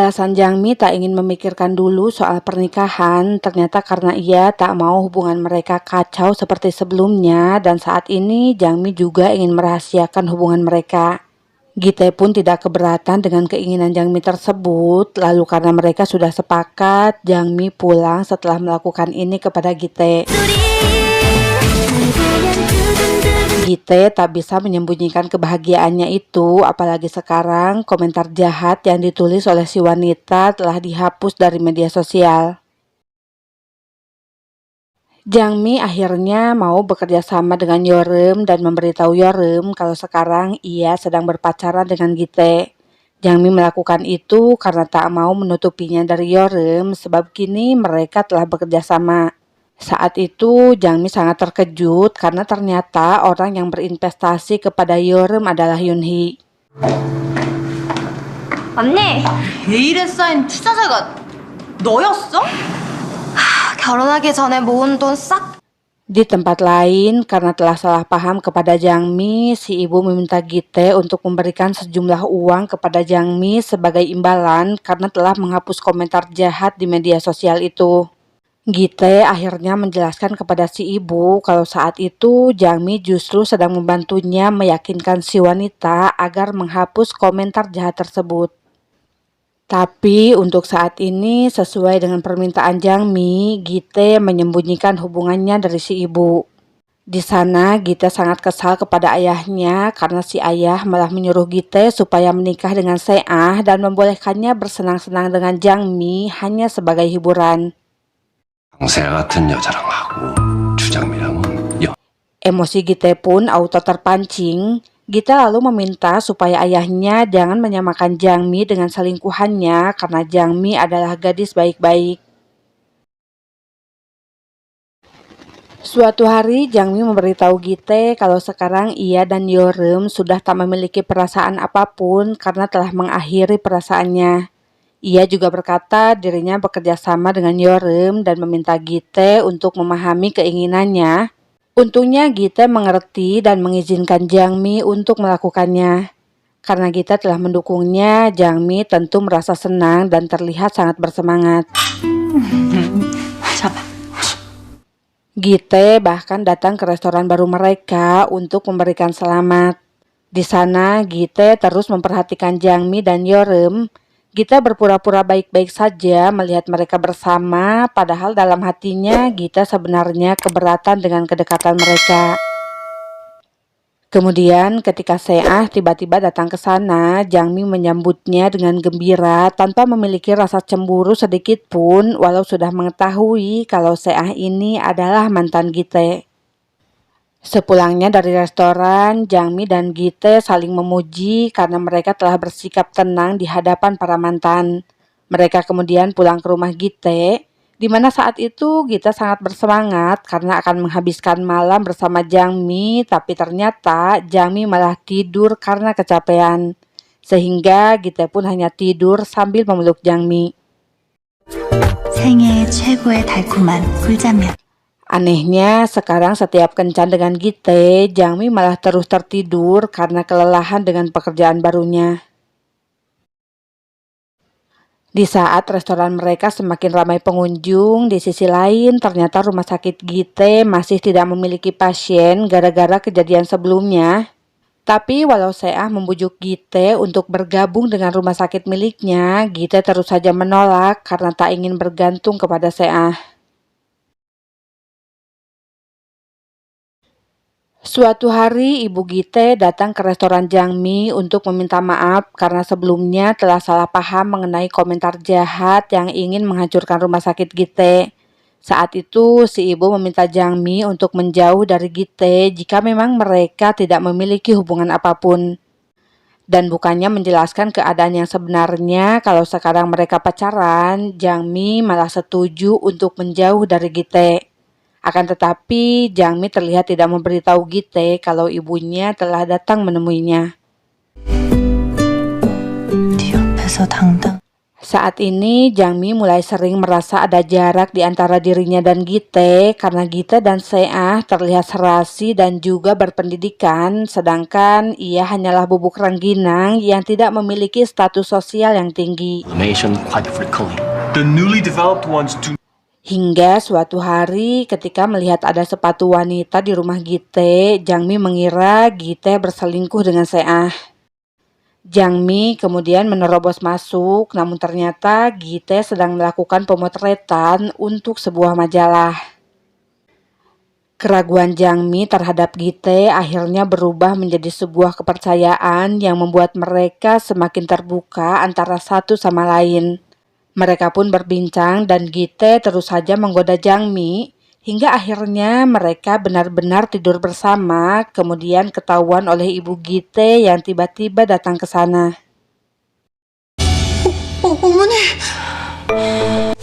Alasan Jangmi tak ingin memikirkan dulu soal pernikahan ternyata karena ia tak mau hubungan mereka kacau seperti sebelumnya dan saat ini Jangmi juga ingin merahasiakan hubungan mereka. Gite pun tidak keberatan dengan keinginan Jangmi tersebut, lalu karena mereka sudah sepakat, Jangmi pulang setelah melakukan ini kepada Gite. Gite tak bisa menyembunyikan kebahagiaannya itu, apalagi sekarang komentar jahat yang ditulis oleh si wanita telah dihapus dari media sosial. Jangmi akhirnya mau bekerja sama dengan Yeoreum dan memberitahu Yeoreum kalau sekarang ia sedang berpacaran dengan Gite. Jangmi melakukan itu karena tak mau menutupinya dari Yeoreum sebab kini mereka telah bekerja sama. Saat itu Jangmi sangat terkejut karena ternyata orang yang berinvestasi kepada Yeoreum adalah Yoonhee. 언니! 베일에 쌓인 투자자가 너였어? 결혼하기 전에 모은 돈 싹 Di tempat lain, karena telah salah paham kepada Jangmi, si ibu meminta Gite untuk memberikan sejumlah uang kepada Jangmi sebagai imbalan karena telah menghapus komentar jahat di media sosial itu. Gite akhirnya menjelaskan kepada si ibu kalau saat itu Jangmi justru sedang membantunya meyakinkan si wanita agar menghapus komentar jahat tersebut. Tapi untuk saat ini sesuai dengan permintaan Jangmi, Gite menyembunyikan hubungannya dari si ibu. Di sana Gite sangat kesal kepada ayahnya karena si ayah malah menyuruh Gite supaya menikah dengan Seah dan membolehkannya bersenang-senang dengan Jangmi hanya sebagai hiburan. 강세 같은 여자랑 하고 주장미랑은 Emosi Gite pun auto terpancing. Gite lalu meminta supaya ayahnya jangan menyamakan Jangmi dengan selingkuhannya karena Jangmi adalah gadis baik-baik. Suatu hari Jangmi memberitahu Gite kalau sekarang ia dan Yeoreum sudah tak memiliki perasaan apapun karena telah mengakhiri perasaannya. Ia juga berkata dirinya bekerja sama dengan Yeoreum dan meminta Gite untuk memahami keinginannya. Untungnya Gite mengerti dan mengizinkan Jangmi untuk melakukannya. Karena Gite telah mendukungnya, Jangmi tentu merasa senang dan terlihat sangat bersemangat. Gite bahkan datang ke restoran baru mereka untuk memberikan selamat. Di sana Gite terus memperhatikan Jangmi dan Yeoreum. Gite berpura-pura baik-baik saja melihat mereka bersama, padahal dalam hatinya Gite sebenarnya keberatan dengan kedekatan mereka. Kemudian ketika Seah tiba-tiba datang ke sana, Jangmi menyambutnya dengan gembira tanpa memiliki rasa cemburu sedikit pun walau sudah mengetahui kalau Seah ini adalah mantan Gite. Sepulangnya dari restoran, Jangmi dan Gite saling memuji karena mereka telah bersikap tenang di hadapan para mantan. Mereka kemudian pulang ke rumah Gite, di mana saat itu Gite sangat bersemangat karena akan menghabiskan malam bersama Jangmi, tapi ternyata Jangmi malah tidur karena kecapean. Sehingga Gite pun hanya tidur sambil memeluk Jangmi. 생애 최고의 달콤한 꿀잠이었다. Anehnya, sekarang setiap kencan dengan Gite, Jangmi malah terus tertidur karena kelelahan dengan pekerjaan barunya. Di saat restoran mereka semakin ramai pengunjung, di sisi lain ternyata rumah sakit Gite masih tidak memiliki pasien gara-gara kejadian sebelumnya. Tapi walau Seah membujuk Gite untuk bergabung dengan rumah sakit miliknya, Gite terus saja menolak karena tak ingin bergantung kepada Seah. Suatu hari ibu Gite datang ke restoran Jangmi untuk meminta maaf karena sebelumnya telah salah paham mengenai komentar jahat yang ingin menghancurkan rumah sakit Gite. Saat itu si ibu meminta Jangmi untuk menjauh dari Gite jika memang mereka tidak memiliki hubungan apapun. Dan bukannya menjelaskan keadaan yang sebenarnya kalau sekarang mereka pacaran, Jangmi malah setuju untuk menjauh dari Gite. Akan tetapi, Jangmi terlihat tidak memberitahu Gite kalau ibunya telah datang menemuinya. Saat ini Jangmi mulai sering merasa ada jarak di antara dirinya dan Gite karena Gite dan Seah terlihat serasi dan juga berpendidikan, sedangkan ia hanyalah bubuk rengginang yang tidak memiliki status sosial yang tinggi. The newly developed ones do. Hingga suatu hari ketika melihat ada sepatu wanita di rumah Gite, Jangmi mengira Gite berselingkuh dengan Seah. Jangmi kemudian menerobos masuk, namun ternyata Gite sedang melakukan pemotretan untuk sebuah majalah. Keraguan Jangmi terhadap Gite akhirnya berubah menjadi sebuah kepercayaan yang membuat mereka semakin terbuka antara satu sama lain. Mereka pun berbincang dan Gite terus saja menggoda Jangmi, hingga akhirnya mereka benar-benar tidur bersama, kemudian ketahuan oleh ibu Gite yang tiba-tiba datang ke sana. 어머니.